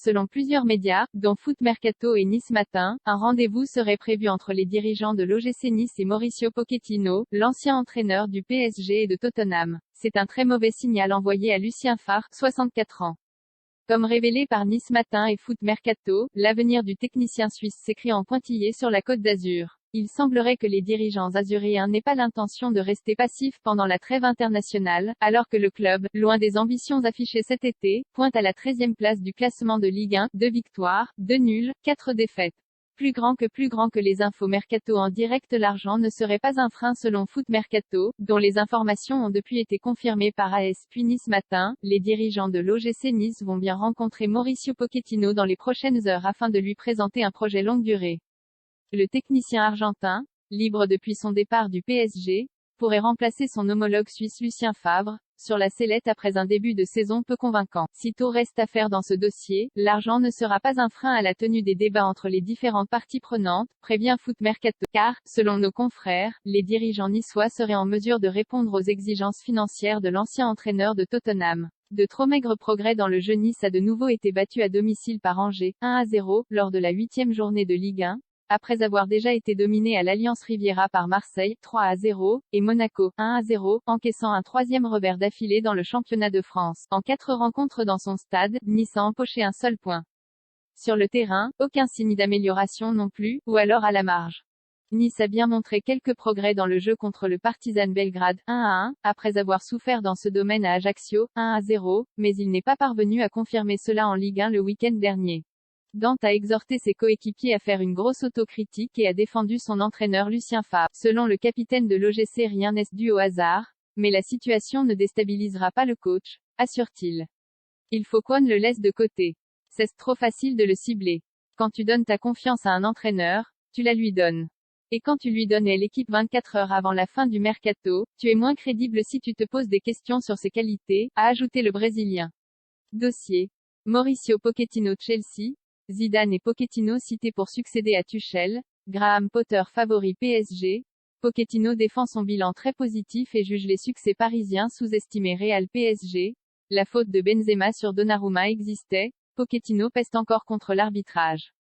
Selon plusieurs médias, dont Foot Mercato et Nice Matin, un rendez-vous serait prévu entre les dirigeants de l'OGC Nice et Mauricio Pochettino, l'ancien entraîneur du PSG et de Tottenham. C'est un très mauvais signal envoyé à Lucien Favre, 64 ans. Comme révélé par Nice Matin et Foot Mercato, l'avenir du technicien suisse s'écrit en pointillé sur la Côte d'Azur. Il semblerait que les dirigeants azuréens n'aient pas l'intention de rester passifs pendant la trêve internationale, alors que le club, loin des ambitions affichées cet été, pointe à la 13e place du classement de Ligue 1, 2 victoires, 2 nuls, 4 défaites. Plus grand que les infos Mercato en direct, l'argent ne serait pas un frein selon Foot Mercato, dont les informations ont depuis été confirmées par AS puis Nice Matin. Les dirigeants de l'OGC Nice vont bien rencontrer Mauricio Pochettino dans les prochaines heures afin de lui présenter un projet longue durée. Le technicien argentin, libre depuis son départ du PSG, pourrait remplacer son homologue suisse Lucien Favre, sur la sellette après un début de saison peu convaincant. Si tout reste à faire dans ce dossier, l'argent ne sera pas un frein à la tenue des débats entre les différentes parties prenantes, prévient Foot Mercato, car, selon nos confrères, les dirigeants niçois seraient en mesure de répondre aux exigences financières de l'ancien entraîneur de Tottenham. De trop maigres progrès dans le jeu. Nice a de nouveau été battu à domicile par Angers, 1-0, lors de la 8e journée de Ligue 1. Après avoir déjà été dominé à l'Alliance Riviera par Marseille, 3-0, et Monaco, 1-0, encaissant un 3e revers d'affilée dans le championnat de France. En 4 rencontres dans son stade, Nice a empoché un seul point. Sur le terrain, aucun signe d'amélioration non plus, ou alors à la marge. Nice a bien montré quelques progrès dans le jeu contre le Partizan Belgrade, 1-1, après avoir souffert dans ce domaine à Ajaccio, 1-0, mais il n'est pas parvenu à confirmer cela en Ligue 1 le week-end dernier. Dante a exhorté ses coéquipiers à faire une grosse autocritique et a défendu son entraîneur Lucien Favre. Selon le capitaine de l'OGC, rien n'est dû au hasard, mais la situation ne déstabilisera pas le coach, assure-t-il. Il faut qu'on le laisse de côté. C'est trop facile de le cibler. Quand tu donnes ta confiance à un entraîneur, tu la lui donnes. Et quand tu lui donnais l'équipe 24 heures avant la fin du mercato, tu es moins crédible si tu te poses des questions sur ses qualités, a ajouté le Brésilien. Dossier. Mauricio Pochettino Chelsea. Zidane et Pochettino cités pour succéder à Tuchel, Graham Potter favori PSG. Pochettino défend son bilan très positif et juge les succès parisiens sous-estimés. Real PSG. La faute de Benzema sur Donnarumma existait, Pochettino peste encore contre l'arbitrage.